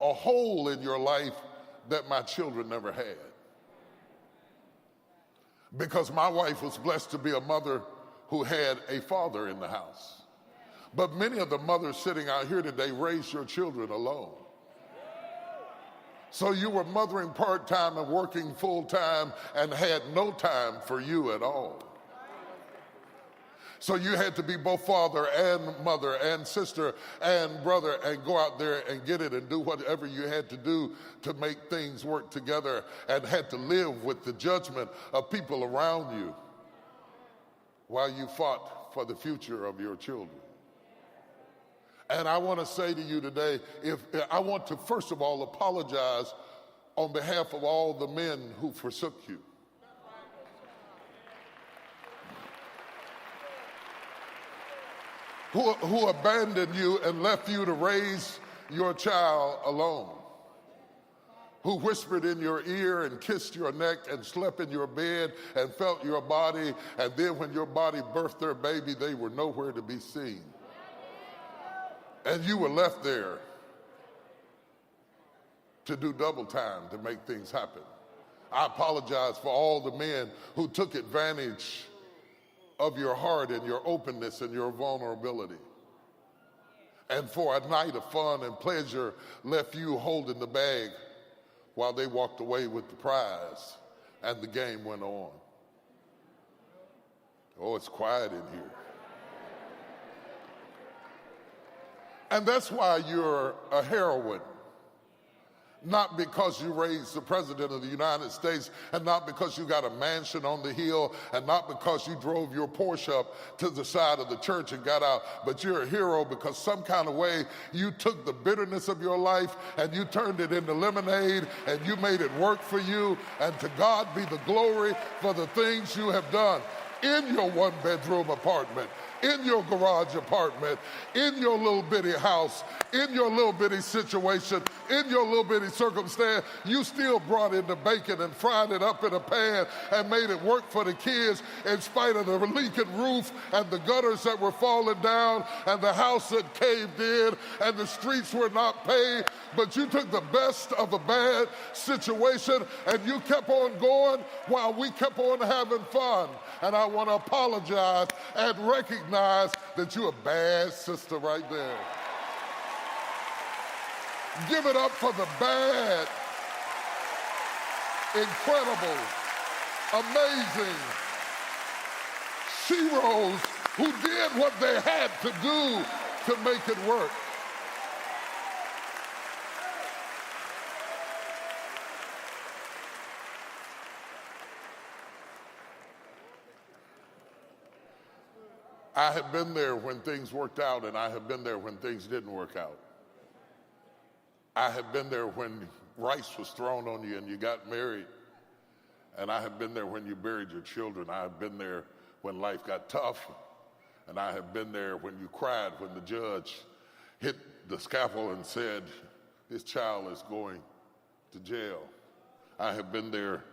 a hole in your life that my children never had. Because my wife was blessed to be a mother who had a father in the house. But many of the mothers sitting out here today raised your children alone. So you were mothering part-time and working full-time and had no time for you at all. So you had to be both father and mother and sister and brother and go out there and get it and do whatever you had to do to make things work together, and had to live with the judgment of people around you while you fought for the future of your children. And I want to say to you today, I want to first of all apologize on behalf of all the men who forsook you. Who abandoned you and left you to raise your child alone. Who whispered in your ear and kissed your neck and slept in your bed and felt your body, and then when your body birthed their baby, they were nowhere to be seen. And you were left there to do double time to make things happen. I apologize for all the men who took advantage of your heart and your openness and your vulnerability, and for a night of fun and pleasure left you holding the bag while they walked away with the prize and the game went on. Oh, it's quiet in here. And that's why you're a heroine. Not because you raised the President of the United States, and not because you got a mansion on the hill, and not because you drove your Porsche up to the side of the church and got out, but you're a hero because some kind of way you took the bitterness of your life and you turned it into lemonade and you made it work for you. And to God be the glory for the things you have done in your one-bedroom apartment, in your garage apartment, in your little bitty house, in your little bitty situation, in your little bitty circumstance. You still brought in the bacon and fried it up in a pan and made it work for the kids in spite of the leaking roof and the gutters that were falling down and the house that caved in and the streets were not paved. But you took the best of a bad situation and you kept on going while we kept on having fun. And I want to apologize and recognize that you're a bad sister right there. Give it up for the bad, incredible, amazing sheroes who did what they had to do to make it work. I have been there when things worked out, and I have been there when things didn't work out. I have been there when rice was thrown on you and you got married, and I have been there when you buried your children. I have been there when life got tough, and I have been there when you cried when the judge hit the scaffold and said, "This child is going to jail." I have been there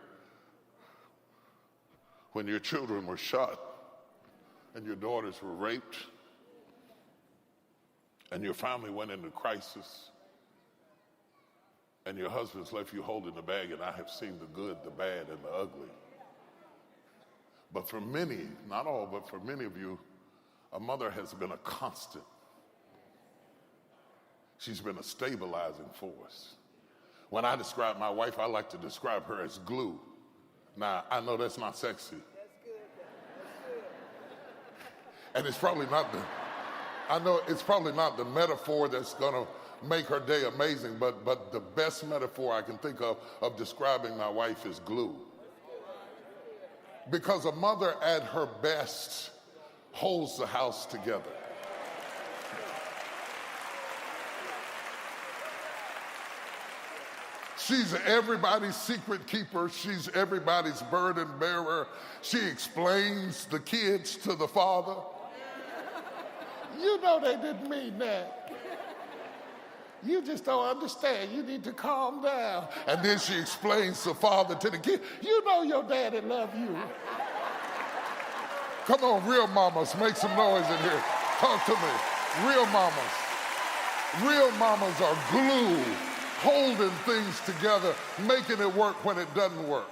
when your children were shot and your daughters were raped and your family went into crisis and your husband's left you holding the bag, and I have seen the good, the bad, and the ugly. But for many, not all, but for many of you, a mother has been a constant. She's been a stabilizing force. When I describe my wife, I like to describe her as glue. Now, I know that's not sexy. And it's probably not the metaphor that's gonna make her day amazing, but the best metaphor I can think of describing my wife is glue. Because a mother at her best holds the house together. She's everybody's secret keeper. She's everybody's burden bearer. She explains the kids to the father. You know they didn't mean that. You just don't understand. You need to calm down. And then she explains the father to the kid. You know your daddy love you. Come on, real mamas, make some noise in here. Talk to me. Real mamas. Real mamas are glue holding things together, making it work when it doesn't work.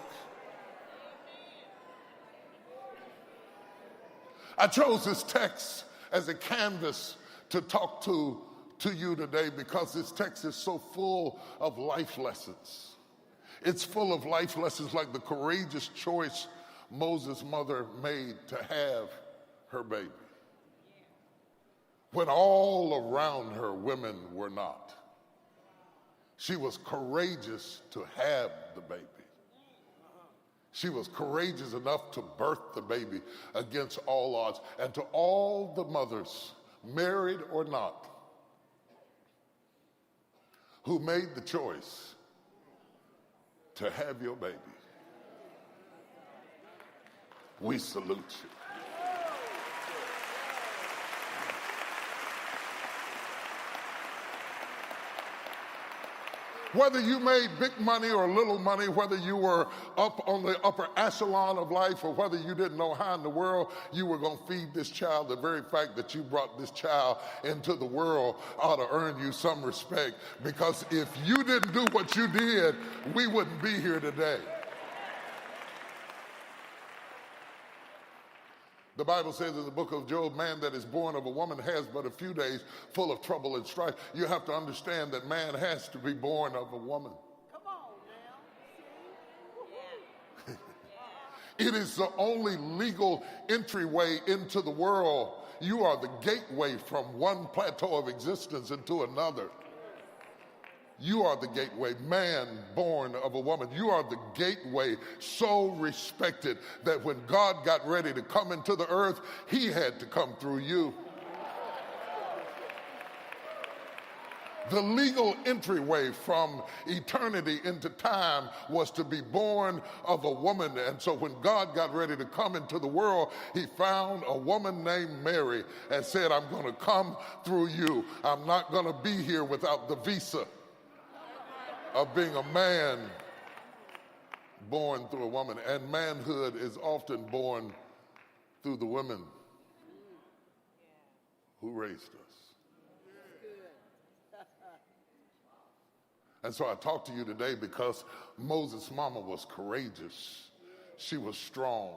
I chose this text as a canvas to talk to you today because this text is so full of life lessons. It's full of life lessons like the courageous choice Moses' mother made to have her baby when all around her women were not. She was courageous to have the baby. She was courageous enough to birth the baby against all odds. And to all the mothers, married or not, who made the choice to have your baby, we salute you. Whether you made big money or little money, whether you were up on the upper echelon of life or whether you didn't know how in the world you were going to feed this child, the very fact that you brought this child into the world ought to earn you some respect, because if you didn't do what you did, we wouldn't be here today. The Bible says in the book of Job, man that is born of a woman has but a few days, full of trouble and strife. You have to understand that man has to be born of a woman. Come on now. It is the only legal entryway into the world. You are the gateway from one plateau of existence into another. You are the gateway, man born of a woman. You are the gateway, so respected that when God got ready to come into the earth, he had to come through you. The legal entryway from eternity into time was to be born of a woman. And so when God got ready to come into the world, he found a woman named Mary and said, I'm going to come through you. I'm not going to be here without the visa of being a man born through a woman. And manhood is often born through the women who raised us. And so I talk to you today because Moses' mama was courageous. She was strong.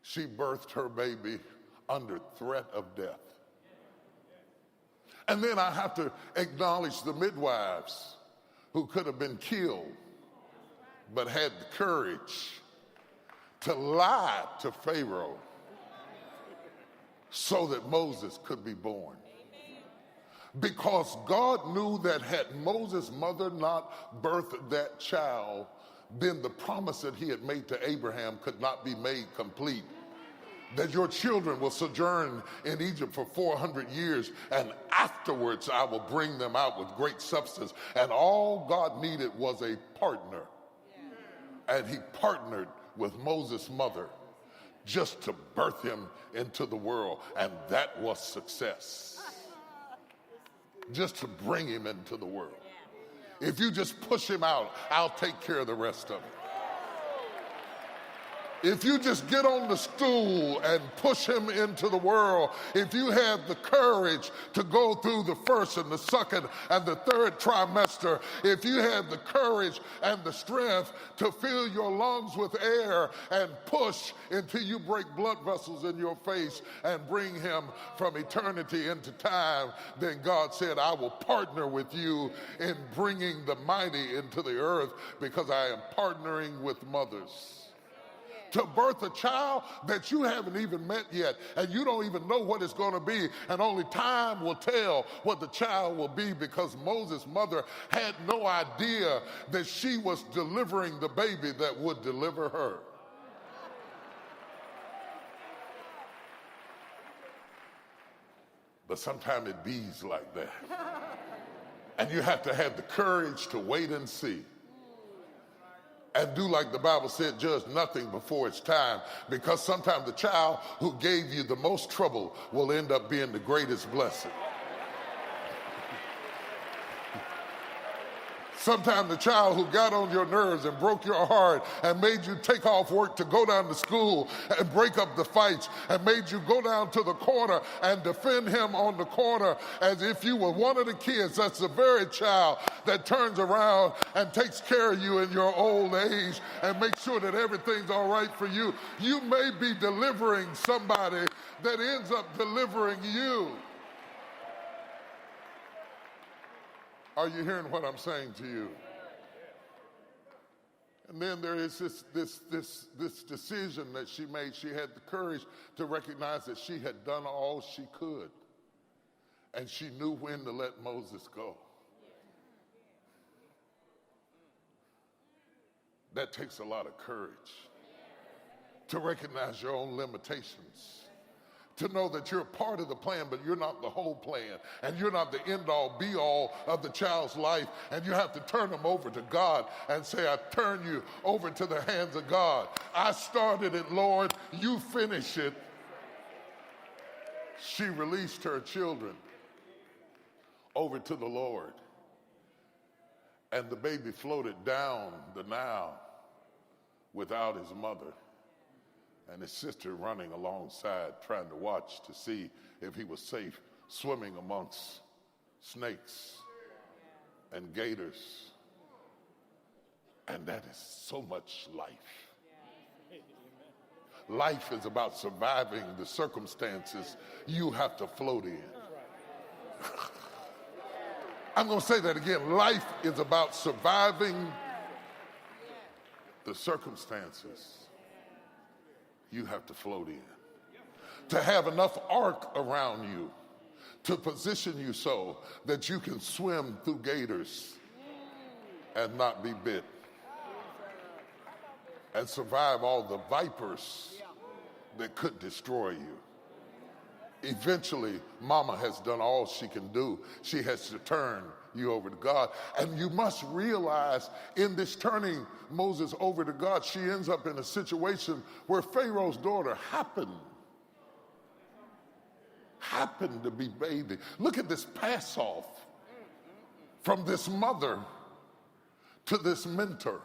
She birthed her baby under threat of death. And then I have to acknowledge the midwives who could have been killed, but had the courage to lie to Pharaoh so that Moses could be born. Because God knew that had Moses' mother not birthed that child, then the promise that he had made to Abraham could not be made complete. That your children will sojourn in Egypt for 400 years, and afterwards I will bring them out with great substance. And all God needed was a partner. And he partnered with Moses' mother just to birth him into the world. And that was success. Just to bring him into the world. If you just push him out, I'll take care of the rest of it. If you just get on the stool and push him into the world, if you have the courage to go through the first and the second and the third trimester, if you have the courage and the strength to fill your lungs with air and push until you break blood vessels in your face and bring him from eternity into time, then God said, I will partner with you in bringing the mighty into the earth, because I am partnering with mothers. To birth a child that you haven't even met yet, and you don't even know what it's going to be, and only time will tell what the child will be, because Moses' mother had no idea that she was delivering the baby that would deliver her. But sometimes it bees like that. And you have to have the courage to wait and see. And do like the Bible said, judge nothing before it's time, because sometimes the child who gave you the most trouble will end up being the greatest blessing. Sometimes the child who got on your nerves and broke your heart and made you take off work to go down to school and break up the fights and made you go down to the corner and defend him on the corner as if you were one of the kids. That's the very child that turns around and takes care of you in your old age and makes sure that everything's all right for you. You may be delivering somebody that ends up delivering you. Are you hearing what I'm saying to you? And then there is this decision that she made. She had the courage to recognize that she had done all she could. And she knew when to let Moses go. That takes a lot of courage. To recognize your own limitations. To know that you're a part of the plan, but you're not the whole plan. And you're not the end-all, be-all of the child's life. And you have to turn them over to God and say, I turn you over to the hands of God. I started it, Lord. You finish it. She released her children over to the Lord. And the baby floated down the Nile without his mother. And his sister running alongside, trying to watch to see if he was safe, swimming amongst snakes and gators. And that is so much life. Life is about surviving the circumstances you have to float in. I'm going to say that again. Life is about surviving the circumstances you have to float in. To have enough arc around you to position you so that you can swim through gators and not be bit. And survive all the vipers that could destroy you. Eventually, mama has done all she can do. She has to turn you over to God. And you must realize in this turning Moses over to God, she ends up in a situation where Pharaoh's daughter happened to be bathing. Look at this pass off from this mother to this mentor.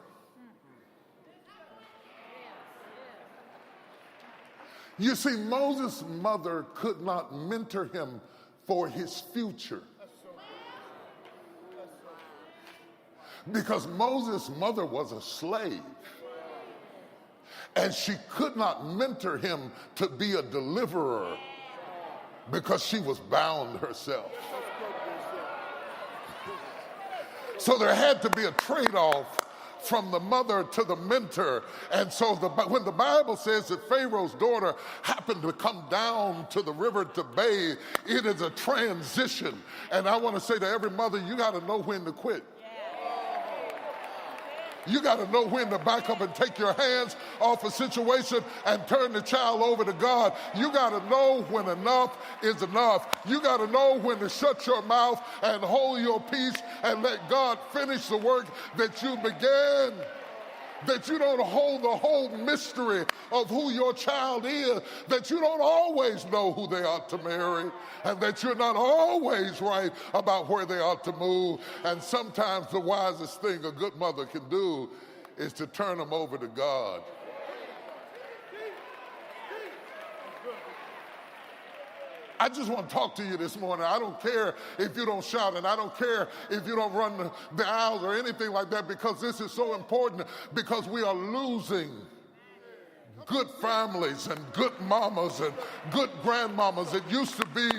You see, Moses' mother could not mentor him for his future. Because Moses' mother was a slave. And she could not mentor him to be a deliverer because she was bound herself. So there had to be a trade-off from the mother to the mentor. And so when the Bible says that Pharaoh's daughter happened to come down to the river to bathe, it is a transition. And I want to say to every mother, you got to know when to quit. You got to know when to back up and take your hands off a situation and turn the child over to God. You got to know when enough is enough. You got to know when to shut your mouth and hold your peace and let God finish the work that you began. That you don't hold the whole mystery of who your child is, that you don't always know who they ought to marry, and that you're not always right about where they ought to move. And sometimes the wisest thing a good mother can do is to turn them over to God. I just want to talk to you this morning. I don't care if you don't shout, and I don't care if you don't run the aisles or anything like that, because this is so important, because we are losing good families and good mamas and good grandmamas. It used to be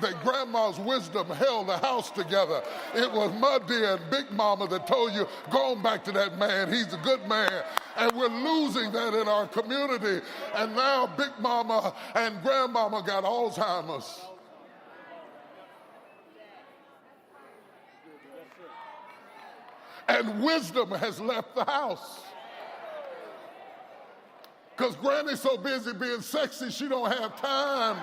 that grandma's wisdom held the house together. It was Muddy and Big Mama that told you, go on back to that man. He's a good man. And we're losing that in our community. And now Big Mama and Grandmama got Alzheimer's. And wisdom has left the house. Because Granny's so busy being sexy, she don't have time.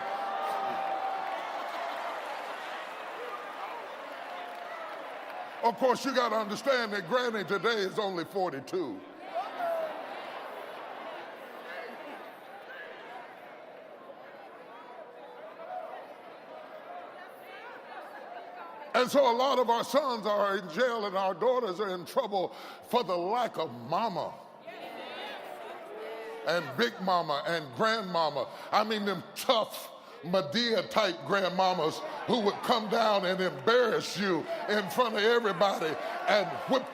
Of course, you got to understand that Granny today is only 42. And so a lot of our sons are in jail and our daughters are in trouble for the lack of mama and big mama and grandmama. I mean them tough Medea type grandmamas who would come down and embarrass you in front of everybody and whip